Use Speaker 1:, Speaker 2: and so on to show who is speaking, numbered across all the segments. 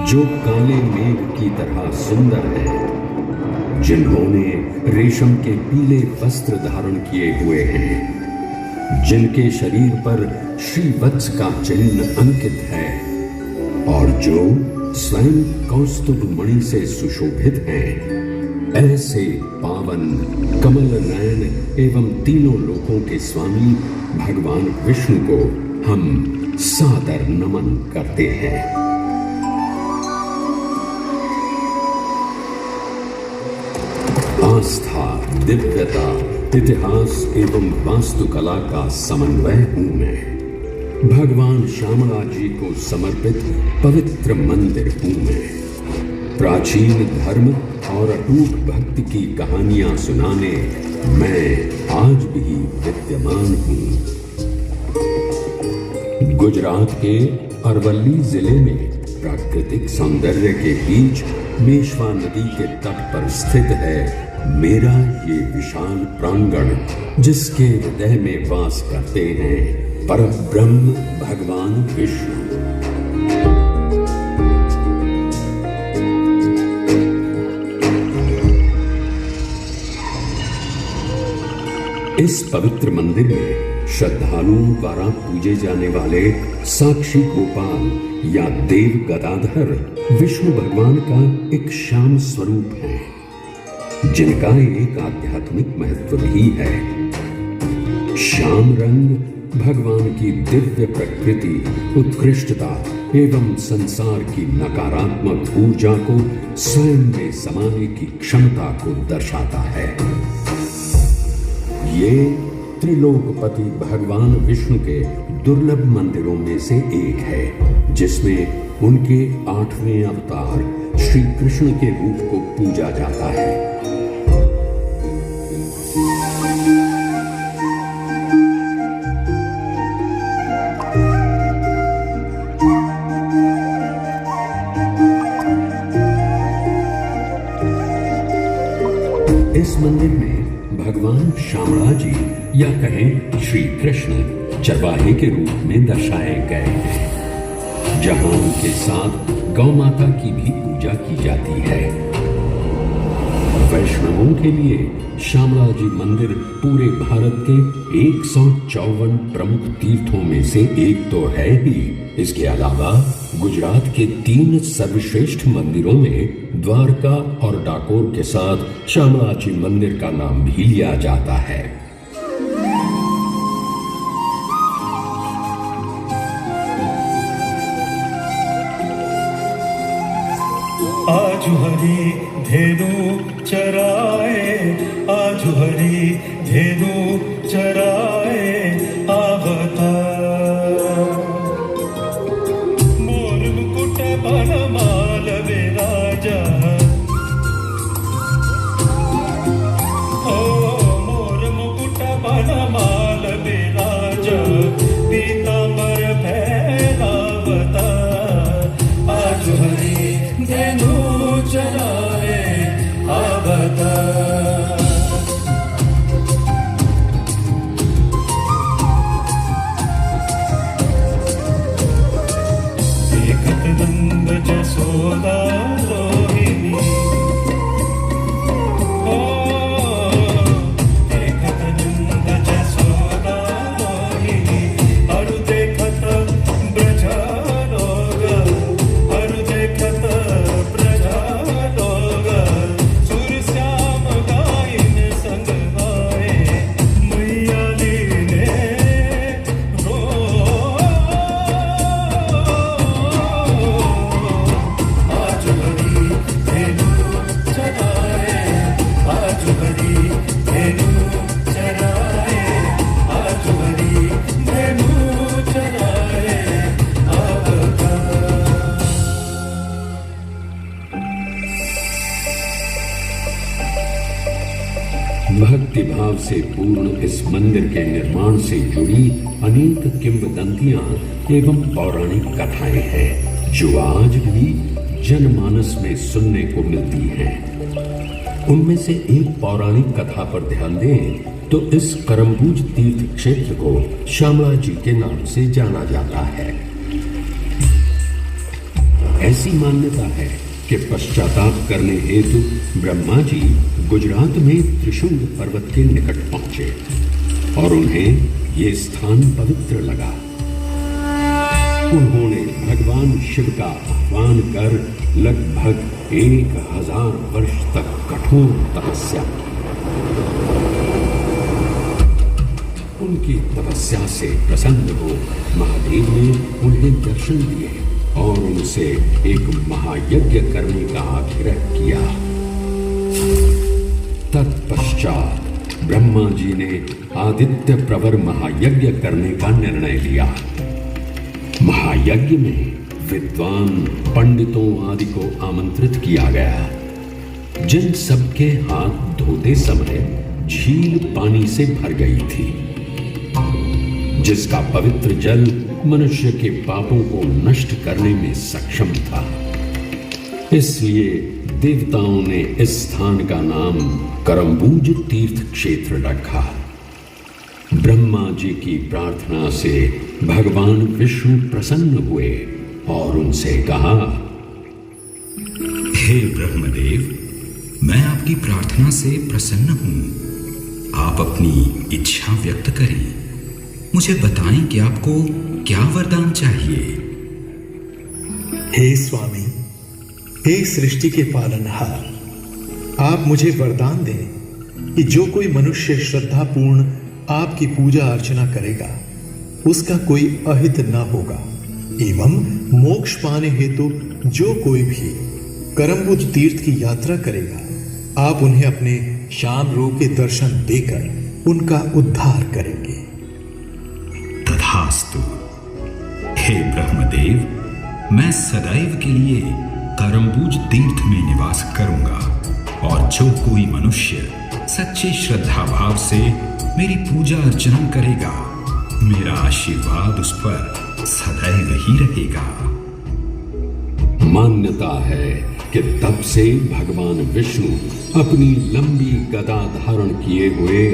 Speaker 1: जो काले मेघ की तरह सुंदर है, जिन्होंने रेशम के पीले वस्त्र धारण किए हुए हैं, जिनके शरीर पर श्रीवत्स का चिन्ह अंकित है और जो स्वयं कौस्तुभ मणि से सुशोभित हैं, ऐसे पावन कमल नयन एवं तीनों लोकों के स्वामी भगवान विष्णु को हम सादर नमन करते हैं। आस्था, दिव्यता, इतिहास एवं वास्तुकला का समन्वय हूं मैं। भगवान श्यामला जी को समर्पित पवित्र मंदिर हूं मैं। प्राचीन धर्म और अटूट भक्ति की कहानियां सुनाने मैं आज भी विद्यमान हूं। गुजरात के अरवल्ली जिले में प्राकृतिक सौंदर्य के बीच मेश्वा नदी के तट पर स्थित है मेरा ये विशाल प्रांगण, जिसके हृदय में वास करते हैं परब्रह्म भगवान विष्णु। इस पवित्र मंदिर में श्रद्धालुओं द्वारा पूजे जाने वाले साक्षी गोपाल या देव गदाधर विष्णु भगवान का एक श्याम स्वरूप है, जिनका एक आध्यात्मिक महत्व भी है। श्याम रंग भगवान की दिव्य प्रकृति, उत्कृष्टता एवं संसार की नकारात्मक ऊर्जा को स्वयं में समाने की क्षमता को दर्शाता है। ये त्रिलोकपति भगवान विष्णु के दुर्लभ मंदिरों में से एक है, जिसमें उनके 8वें अवतार श्री कृष्ण के रूप को पूजा जाता है। इस मंदिर में भगवान श्यामला जी या कहें श्री कृष्ण चरवाहे के रूप में दर्शाए गए हैं, जहां उनके साथ गौ माता की भी पूजा की जाती है। वैष्णवों के लिए श्यामला जी मंदिर पूरे भारत के 154 प्रमुख तीर्थों में से एक तो है ही। इसके अलावा गुजरात के 3 सर्वश्रेष्ठ मंदिरों में द्वारका और डाकोर के साथ श्यामला जी मंदिर का नाम भी लिया जाता है।
Speaker 2: आज हरी धेनु चराए, आज हरी धेनु चराए आवता। मोर मुकुट बनमाल विराजा, मोर मुकुट बनमाल विराजा, पीतांबर फैलावता। आज हरी धेनु चराए आवता। रोहिणी ओ देखत नंद जसोदा रोहिणी अरु देखत ब्रजा लोग अरु देखत ब्रजा लोग सुर श्याम गाइन संग आए मैया लीने रो आज बड़ी धेनु चराए आज बड़ी धेनु चराए आज बड़ी धेनु चराए आवता
Speaker 1: भक्ति भाव से पूर्ण इस मंदिर के निर्माण से जुड़ी अनेक किंवदंतियां एवं पौराणिक कथाएं हैं जो आज भी जनमानस में सुनने को मिलती हैं। उनमें से एक पौराणिक कथा पर ध्यान दें तो इस करम्बूज तीर्थ क्षेत्र को श्यामला जी के नाम से जाना जाता है। ऐसी मान्यता है कि पश्चाताप करने हेतु ब्रह्मा जी गुजरात में त्रिशूल पर्वत के निकट पहुंचे और उन्हें ये स्थान पवित्र लगा। उन्होंने भगवान शिव का आह्वान कर लगभग 1000 वर्ष तक कठोर तपस्या की। उनकी तपस्या से प्रसन्न हो महादेव ने उन्हें दर्शन दिए और उनसे एक महायज्ञ करने का आग्रह किया। तत्पश्चात ब्रह्मा जी ने आदित्य प्रवर महायज्ञ करने का निर्णय लिया। महायज्ञ में विद्वान पंडितों आदि को आमंत्रित किया गया, जिन सबके हाथ धोते समय झील पानी से भर गई थी, जिसका पवित्र जल मनुष्य के पापों को नष्ट करने में सक्षम था। इसलिए देवताओं ने इस स्थान का नाम करम्बूज तीर्थ क्षेत्र रखा। ब्रह्मा जी की प्रार्थना से भगवान विष्णु प्रसन्न हुए और उनसे कहा,
Speaker 3: हे ब्रह्मदेव, मैं आपकी प्रार्थना से प्रसन्न हूं। आप अपनी इच्छा व्यक्त करें। मुझे बताएं कि आपको क्या वरदान चाहिए।
Speaker 4: हे स्वामी, हे सृष्टि के पालनहार, आप मुझे वरदान दें कि जो कोई मनुष्य श्रद्धापूर्ण आपकी पूजा अर्चना करेगा उसका कोई अहित न होगा, एवं मोक्ष पाने हेतु जो कोई भी करम्बुज तीर्थ की यात्रा करेगा आप उन्हें अपने शाम रूप के दर्शन देकर उनका उद्धार करेंगे।
Speaker 3: तथास्तु। हे ब्रह्मदेव, मैं सदैव के लिए करम्बूज तीर्थ में निवास करूंगा और जो कोई मनुष्य सच्चे श्रद्धा भाव से मेरी पूजा अर्चना करेगा मेरा आशीर्वाद उस पर सदैव ही रहेगा।
Speaker 1: मान्यता है कि तब से भगवान विष्णु अपनी लंबी गदा धारण किए हुए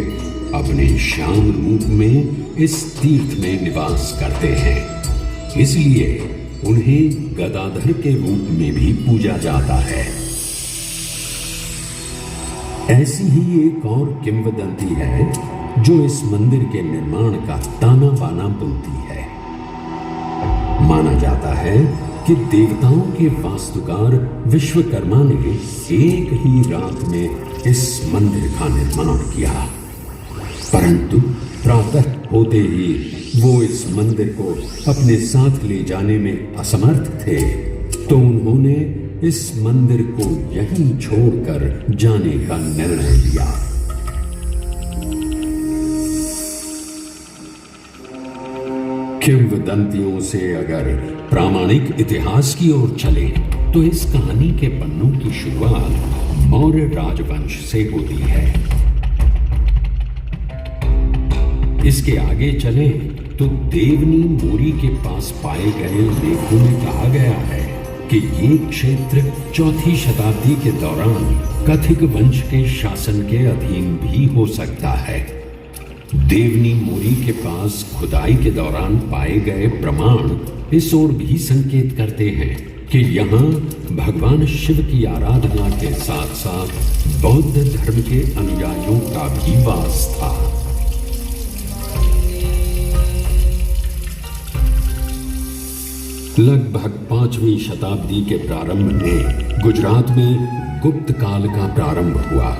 Speaker 1: अपने श्याम रूप में इस तीर्थ में निवास करते हैं। इसलिए उन्हें गदाधर के रूप में भी पूजा जाता है। ऐसी ही एक और किंवदंती है जो इस मंदिर के निर्माण का ताना बाना बोलती है। माना जाता है कि देवताओं के वास्तुकार विश्वकर्मा ने एक ही रात में इस मंदिर का निर्माण किया, परंतु प्रातः होते ही वो इस मंदिर को अपने साथ ले जाने में असमर्थ थे, तो उन्होंने इस मंदिर को यहीं छोड़कर जाने का निर्णय लिया। किंवदंतियों से अगर प्रामाणिक इतिहास की ओर चले तो इस कहानी के पन्नों की शुरुआत मौर्य राजवंश से होती है। इसके आगे चले तो देवनी मोरी के पास पाए गए लेखों में कहा गया है कि ये क्षेत्र 4वीं शताब्दी के दौरान कथिक वंश के शासन के अधीन भी हो सकता है। देवनी मोरी के पास खुदाई के दौरान पाए गए प्रमाण इस ओर भी संकेत करते हैं कि यहाँ भगवान शिव की आराधना के साथ साथ बौद्ध धर्म के अनुयायियों का भी वास था। लगभग 5वीं शताब्दी के प्रारंभ में गुजरात में गुप्त काल का प्रारंभ हुआ।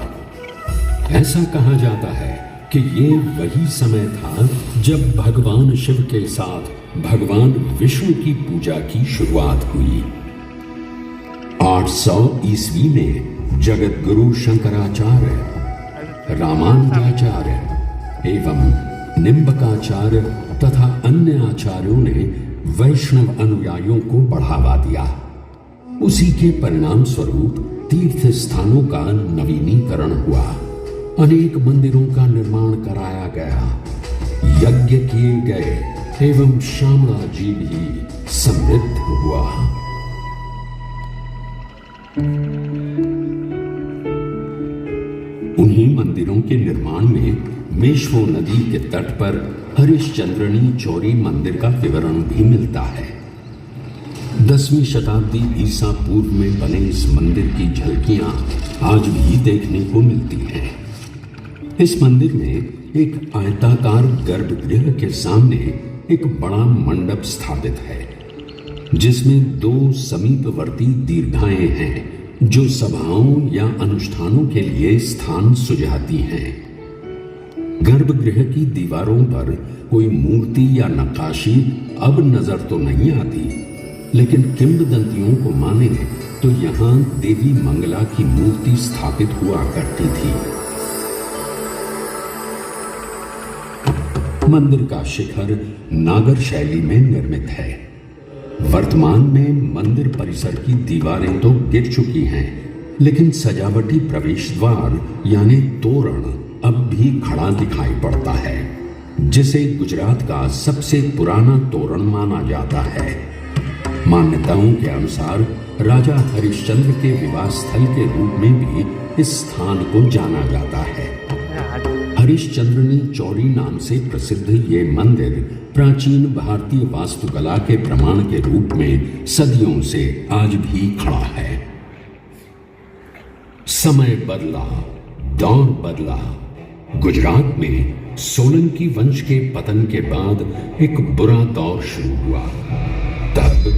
Speaker 1: ऐसा कहा जाता है कि ये वही समय था जब भगवान शिव के साथ भगवान विष्णु की पूजा की शुरुआत हुई। 800 ईस्वी में जगत गुरु शंकराचार्य, रामानुजाचार्य एवं निम्बकाचार्य तथा अन्य आचार्यों ने वैष्णव अनुयायियों को बढ़ावा दिया। उसी के परिणाम स्वरूप तीर्थ स्थानों का नवीनीकरण हुआ, अनेक मंदिरों का निर्माण कराया गया, यज्ञ किए गए एवं श्यामला जी भी समृद्ध हुआ। उन्हीं मंदिरों के निर्माण में मेश्वो नदी के तट पर हरिश्चंद्रनी चौरी मंदिर का विवरण भी मिलता है। 10वीं शताब्दी ईसा पूर्व में बने इस मंदिर की झलकियां आज भी देखने को मिलती हैं। इस मंदिर में एक आयताकार गर्भगृह के सामने एक बड़ा मंडप स्थापित है, जिसमें 2 समीपवर्ती दीर्घाएं हैं जो सभाओं या अनुष्ठानों के लिए स्थान सुझाती हैं। गर्भगृह की दीवारों पर कोई मूर्ति या नक्काशी अब नजर तो नहीं आती, लेकिन किंवदंतियों को माने तो यहाँ देवी मंगला की मूर्ति स्थापित हुआ करती थी। मंदिर का शिखर नागर शैली में निर्मित है। वर्तमान में मंदिर परिसर की दीवारें तो गिर चुकी हैं, लेकिन सजावटी प्रवेश द्वार यानी तोरण अब भी खड़ा दिखाई पड़ता है, जिसे गुजरात का सबसे पुराना तोरण माना जाता है। मान्यताओं के अनुसार राजा हरिश्चंद्र के विवाह स्थल के रूप में भी इस स्थान को जाना जाता है। हरिश्चंद्रनी चौरी नाम से प्रसिद्ध ये मंदिर प्राचीन भारतीय वास्तुकला के प्रमाण के रूप में सदियों से आज भी खड़ा है। समय बदला, दौर बदला। गुजरात में सोलंकी वंश के पतन के बाद एक बुरा दौर शुरू हुआ। तब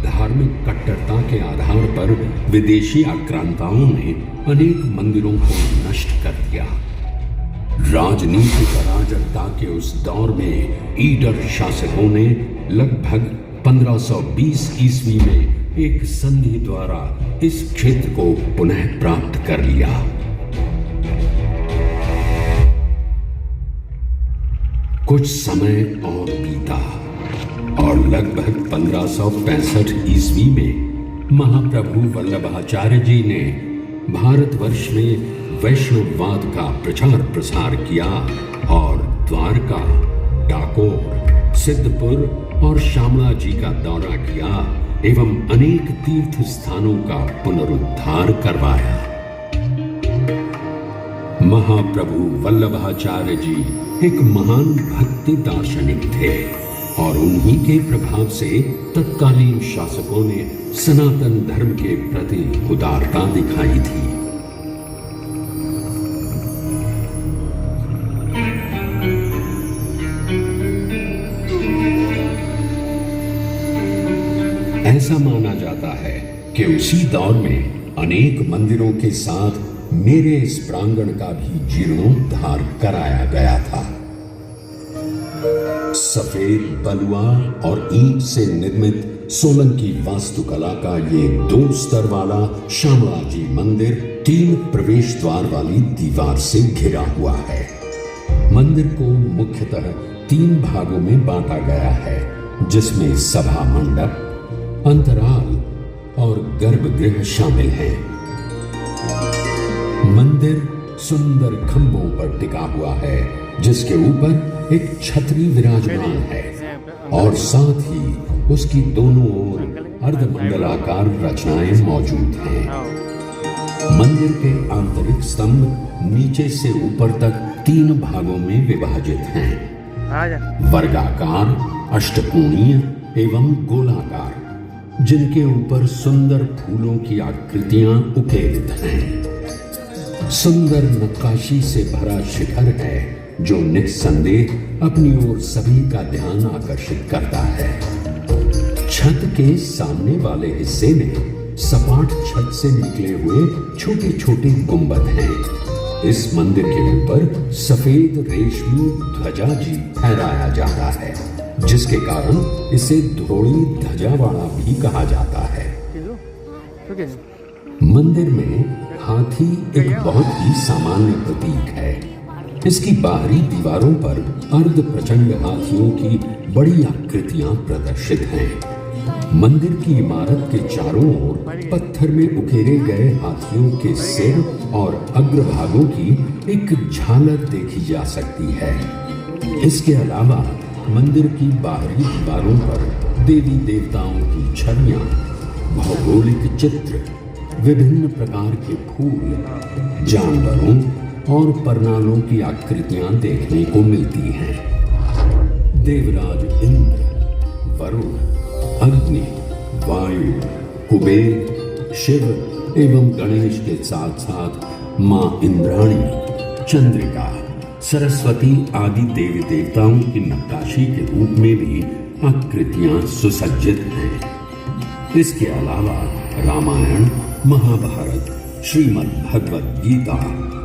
Speaker 1: धार्मिक कट्टरता के आधार पर विदेशी आक्रांताओं ने अनेक मंदिरों को नष्ट कर दिया। राजनीतिक अराजकता के उस दौर में ईडर शासकों ने लगभग 1520 ईस्वी में एक संधि द्वारा इस क्षेत्र को पुनः प्राप्त कर लिया। कुछ समय और बीता और लगभग 1565 ईस्वी में महाप्रभु वल्लभाचार्य जी ने भारतवर्ष में वैष्णववाद का प्रचार प्रसार किया और द्वारका, डाकोर, सिद्धपुर और श्यामला जी का दौरा किया एवं अनेक तीर्थ स्थानों का पुनरुद्धार करवाया। महाप्रभु वल्लभाचार्य जी एक महान भक्ति दार्शनिक थे और उन्हीं के प्रभाव से तत्कालीन शासकों ने सनातन धर्म के प्रति उदारता दिखाई थी। ऐसा माना जाता है कि उसी दौर में अनेक मंदिरों के साथ मेरे इस प्रांगण का भी जीर्णोद्धार कराया गया था। सफेद बलुआ और ईंट से निर्मित सोलंकी वास्तुकला का ये 2 स्तर वाला श्यामला जी मंदिर 3 प्रवेश द्वार वाली दीवार से घिरा हुआ है। मंदिर को मुख्यतः 3 भागों में बांटा गया है, जिसमें सभा मंडप, अंतराल और गर्भगृह शामिल हैं। मंदिर सुंदर खंभों पर टिका हुआ है, जिसके ऊपर एक छतरी विराजमान है और साथ ही उसकी दोनों ओर अर्धमंडलाकार रचनाएं मौजूद हैं। मंदिर के आंतरिक स्तंभ नीचे से ऊपर तक 3 भागों में विभाजित हैं, वर्गाकार, अष्टकोणीय एवं गोलाकार। जिनके ऊपर सुंदर फूलों की आकृतियां उकेरित हैं। सुंदर नक्काशी से भरा शिखर है जो निस्संदेह अपनी ओर सभी का ध्यान आकर्षित करता है। छत के सामने वाले हिस्से में सपाट छत से निकले हुए छोटे छोटे गुंबद हैं। इस मंदिर के ऊपर सफेद रेशमी ध्वजा जी फहराया जाता है, जिसके कारण इसे धोड़ी ध्वजा वाला भी कहा जाता है। मंदिर में हाथी एक बहुत ही सामान्य प्रतीक है। इसकी बाहरी दीवारों पर अर्ध प्रचंड हाथियों की बड़ी आकृतियां प्रदर्शित हैं। मंदिर की इमारत के चारों ओर पत्थर में उकेरे गए हाथियों के सिर और अग्रभागों की एक झालर देखी जा सकती है। इसके अलावा मंदिर की बाहरी दीवारों पर देवी देवताओं की छवियां, भौगोलिक चित्र, विभिन्न प्रकार के फूल, जानवरों और परनालों की आकृतियां देखने को मिलती हैं। देवराज इंद्र, वरुण, अग्नि, वायु, कुबेर, शिव एवं गणेश के साथ साथ मां इंद्राणी, चंद्रिका, सरस्वती आदि देवी देवताओं की नक्काशी के रूप में भी आकृतियां सुसज्जित हैं। इसके अलावा रामायण, महाभारत, श्रीमद् भगवद गीता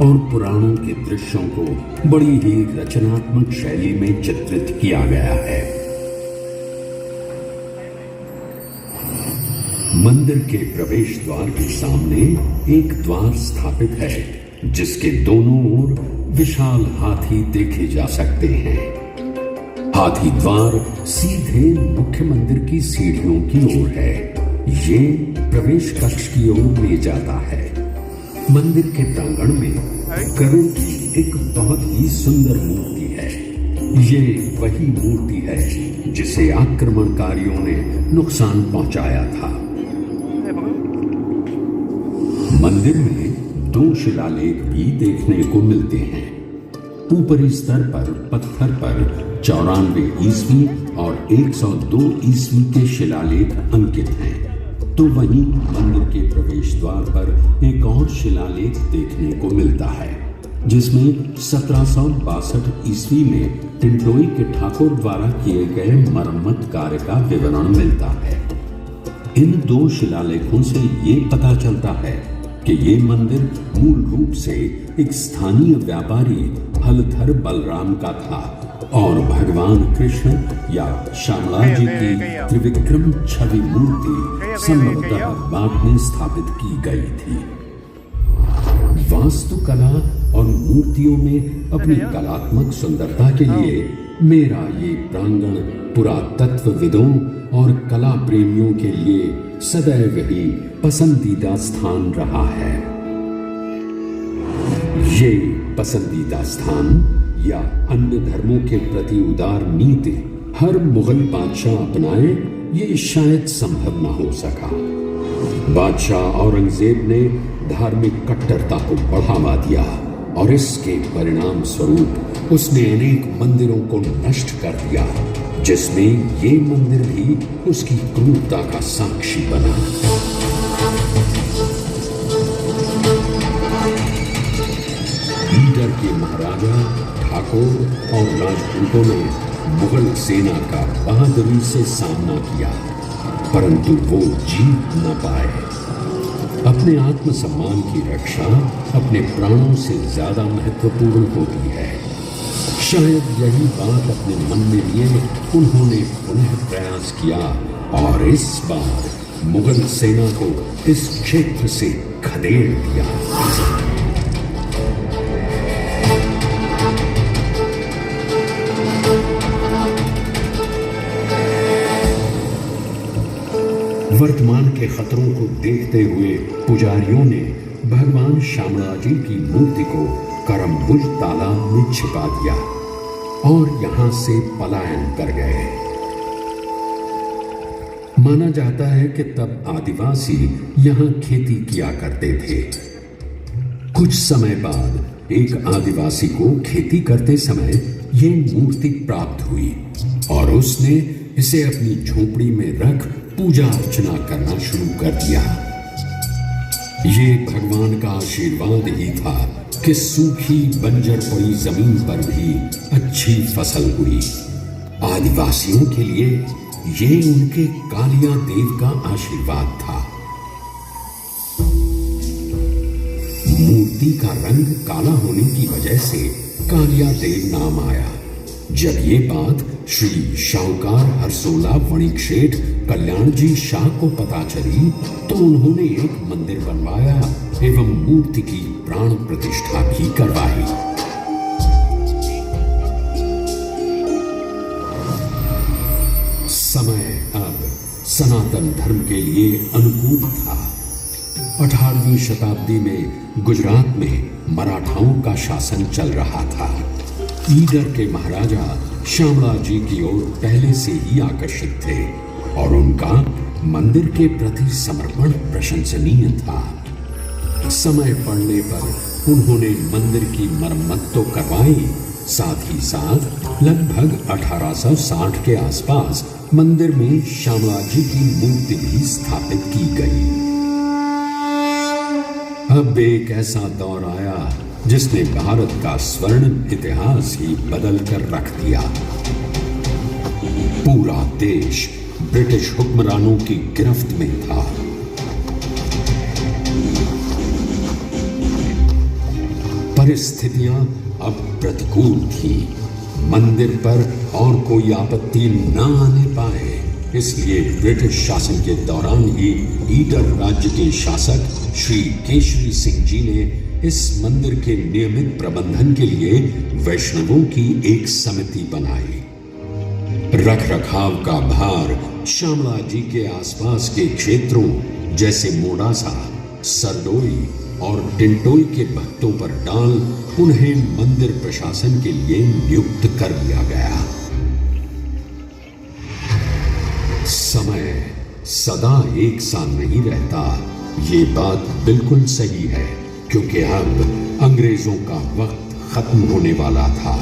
Speaker 1: और पुराणों के दृश्यों को बड़ी ही रचनात्मक शैली में चित्रित किया गया है। मंदिर के प्रवेश द्वार के सामने एक द्वार स्थापित है, जिसके दोनों ओर विशाल हाथी देखे जा सकते हैं। हाथी द्वार सीधे मुख्य मंदिर की सीढ़ियों की ओर है। ये प्रवेश कक्ष की ओर ले जाता है। मंदिर के प्रांगण में गरुड़ की एक बहुत ही सुंदर मूर्ति है। ये वही मूर्ति है जिसे आक्रमणकारियों ने नुकसान पहुंचाया था। मंदिर में 2 शिलालेख भी देखने को मिलते हैं। ऊपरी स्तर पर पत्थर पर 94 ईस्वी और 102 ईस्वी के शिलालेख अंकित हैं। तो वहीं मंदिर के प्रवेश द्वार पर एक और शिलालेख देखने को मिलता है, जिसमें 1762 ईस्वी में टिंटोई के ठाकुर द्वारा किए गए मरम्मत कार्य का विवरण मिलता है। इन 2 शिलालेखों से ये पता चलता है कि ये मंदिर मूल रूप से एक स्थानीय व्यापारी हलधर बलराम का था और भगवान कृष्ण या श्यामला जी की त्रिविक्रम छवि मूर्ति संभवतः बाद में स्थापित की गई थी। वास्तुकला और मूर्तियों में अपनी कलात्मक सुंदरता के लिए मेरा ये प्रांगण पुरातत्वविदों और कला प्रेमियों के लिए सदैव ही पसंदीदा स्थान रहा है। ये पसंदीदा स्थान या अन्य धर्मों के प्रति उदार नीति हर मुगल बादशाह अपनाए, ये शायद संभव न हो सका। बादशाह औरंगजेब ने धार्मिक कट्टरता को बढ़ावा दिया और इसके परिणाम स्वरूप उसने अनेक मंदिरों को नष्ट कर दिया, जिसमें ये मंदिर भी उसकी क्रूरता का साक्षी बना। ईडर के महाराजा, ठाकुर और राजपूतों ने मुगल सेना का बहादुरी से सामना किया, परंतु वो जीत न पाए। अपने आत्मसम्मान की रक्षा अपने प्राणों से ज्यादा महत्वपूर्ण होती है। शायद यही बात अपने मन में लिए उन्होंने पुनः प्रयास किया और इस बार मुगल सेना को इस क्षेत्र से खदेड़ दिया। वर्तमान के खतरों को देखते हुए पुजारियों ने भगवान श्यामला जी की मूर्ति को करमबुज तालाब में छिपा दिया और यहां से पलायन कर गए। माना जाता है कि तब आदिवासी यहां खेती किया करते थे। कुछ समय बाद एक आदिवासी को खेती करते समय ये मूर्ति प्राप्त हुई और उसने इसे अपनी झोपड़ी में रख पूजा अर्चना करना शुरू कर दिया। ये भगवान का आशीर्वाद ही था कि सूखी बंजर पड़ी जमीन पर भी अच्छी फसल हुई। आदिवासियों के लिए ये उनके कालिया देव का आशीर्वाद था। मूर्ति का रंग काला होने की वजह से कालिया देव नाम आया। जब ये बात श्री शाहूकार हरसोला वणिक शेठ कल्याण जी शाह को पता चली तो उन्होंने एक मंदिर बनवाया एवं मूर्ति की प्राण प्रतिष्ठा भी करवाई। समय अब सनातन धर्म के लिए अनुकूल था। 18वीं शताब्दी में गुजरात में मराठाओं का शासन चल रहा था। ईडर के महाराजा शामलाजी की ओर पहले से ही आकर्षित थे और उनका मंदिर के प्रति समर्पण प्रशंसनीय था। समय पड़ने पर उन्होंने मंदिर की मरम्मत तो करवाई, साथ ही साथ लगभग 1860 के आसपास मंदिर में शामलाजी की मूर्ति भी स्थापित की गई। अब एक ऐसा दौर आया जिसने भारत का स्वर्ण इतिहास ही बदल कर रख दिया। पूरा देश ब्रिटिश हुक्मरानों की गिरफ्त में था। परिस्थितियां अब प्रतिकूल थी। मंदिर पर और कोई आपत्ति न आने पाए, इसलिए ब्रिटिश शासन के दौरान ही ईडर राज्य के शासक श्री केशरी सिंह जी ने इस मंदिर के नियमित प्रबंधन के लिए वैष्णवों की एक समिति बनाई। रख रखाव का भार शामलाजी के आसपास के क्षेत्रों जैसे मोडासा, सरडोई और टिंटोई के भक्तों पर डाल उन्हें मंदिर प्रशासन के लिए नियुक्त कर दिया गया। समय सदा एक सा नहीं रहता, ये बात बिल्कुल सही है, क्योंकि अब अंग्रेजों का वक्त खत्म होने वाला था।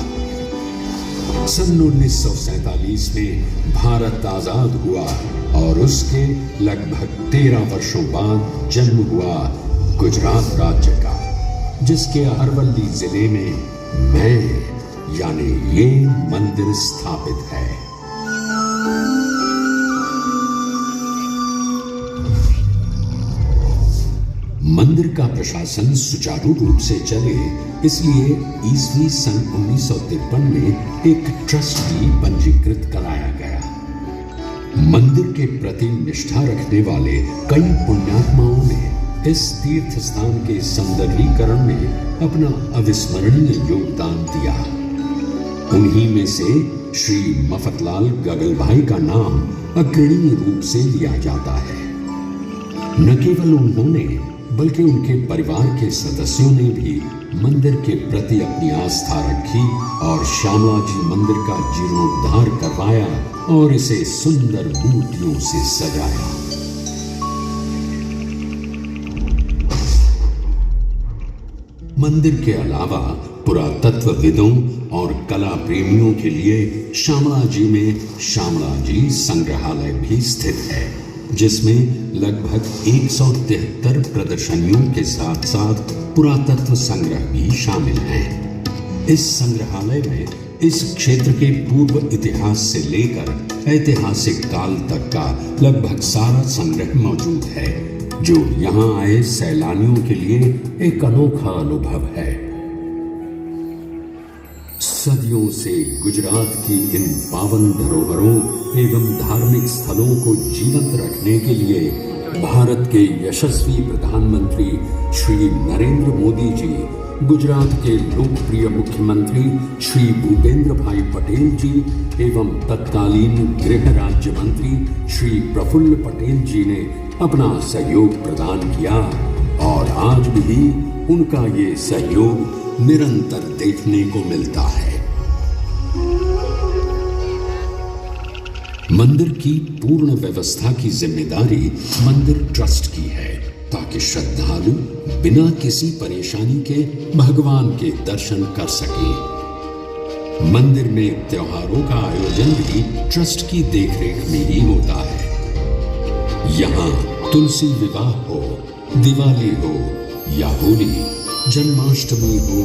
Speaker 1: सन 1947 में भारत आजाद हुआ और उसके लगभग 13 वर्षों बाद जन्म हुआ गुजरात राज्य का, जिसके अरवल्ली जिले में मैं यानी ये मंदिर स्थापित है। मंदिर का प्रशासन सुचारू रूप से चले, इसलिए ईस्वी सन 1953 में एक ट्रस्ट भी पंजीकृत कराया गया। मंदिर के प्रति निष्ठा रखने वाले कई पुण्यात्माओं ने इस तीर्थ स्थान के सौंदर्यीकरण में अपना अविस्मरणीय योगदान दिया। उन्हीं में से श्री मफतलाल गगलभाई का नाम अग्रणी रूप से लिया जाता है। न केवल उन्होंने बल्कि उनके परिवार के सदस्यों ने भी मंदिर के प्रति अपनी आस्था रखी और शामलाजी मंदिर का जीर्णोद्धार करवाया और इसे सुंदर मूर्तियों से सजाया। मंदिर के अलावा पुरातत्वविदों और कला प्रेमियों के लिए शामलाजी में शामलाजी संग्रहालय भी स्थित है, जिसमें लगभग 173 प्रदर्शनियों के साथ साथ पुरातत्व संग्रह भी शामिल हैं। इस संग्रहालय में इस क्षेत्र के पूर्व इतिहास से लेकर ऐतिहासिक काल तक का लगभग सारा संग्रह मौजूद है, जो यहाँ आए सैलानियों के लिए एक अनोखा अनुभव है। सदियों से गुजरात की इन पावन धरोहरों एवं धार्मिक स्थलों को जीवंत रखने के लिए भारत के यशस्वी प्रधानमंत्री श्री नरेंद्र मोदी जी, गुजरात के लोकप्रिय मुख्यमंत्री श्री भूपेंद्र भाई पटेल जी एवं तत्कालीन गृह राज्य मंत्री श्री प्रफुल्ल पटेल जी ने अपना सहयोग प्रदान किया और आज भी उनका ये सहयोग निरंतर देखने को मिलता है। मंदिर की पूर्ण व्यवस्था की जिम्मेदारी मंदिर ट्रस्ट की है, ताकि श्रद्धालु बिना किसी परेशानी के भगवान के दर्शन कर सके। मंदिर में त्योहारों का आयोजन भी ट्रस्ट की देखरेख में ही होता है। यहाँ तुलसी विवाह हो, दिवाली हो या होली, जन्माष्टमी हो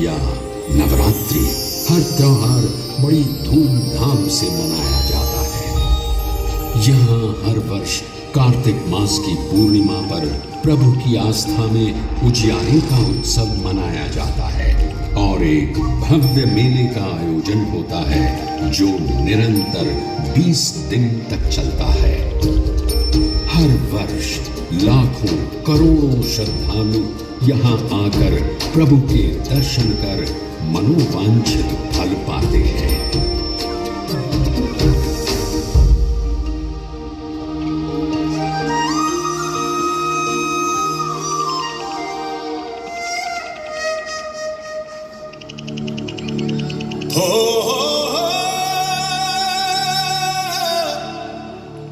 Speaker 1: या नवरात्रि, हर त्योहार बड़ी धूमधाम से मनाया जाता है। यहाँ हर वर्ष कार्तिक मास की पूर्णिमा पर प्रभु की आस्था में उजियारे का उत्सव मनाया जाता है और एक भव्य मेले का आयोजन होता है जो निरंतर 20 दिन तक चलता है। हर वर्ष लाखों करोड़ों श्रद्धालु यहाँ आकर प्रभु के दर्शन कर मनोवांछित फल पाते हैं।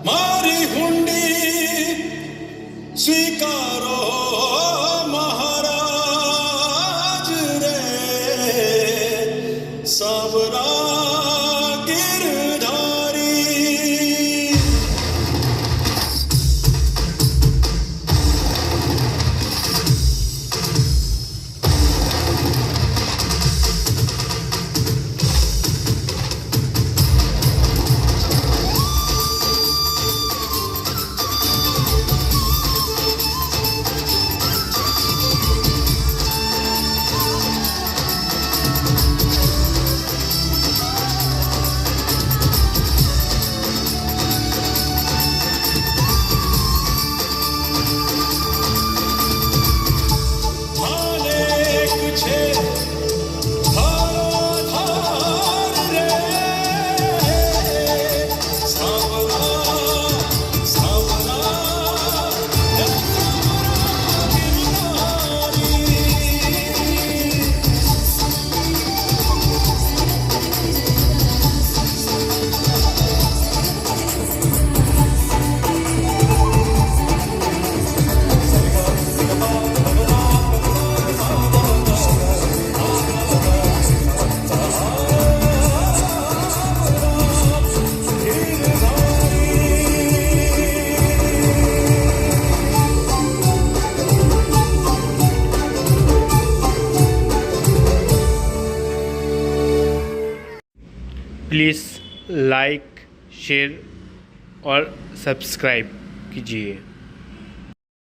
Speaker 2: मारी हुंडी स्वीकारो महाराज रे, Savara Girdhari.
Speaker 5: Please like, share और सब्सक्राइब कीजिए।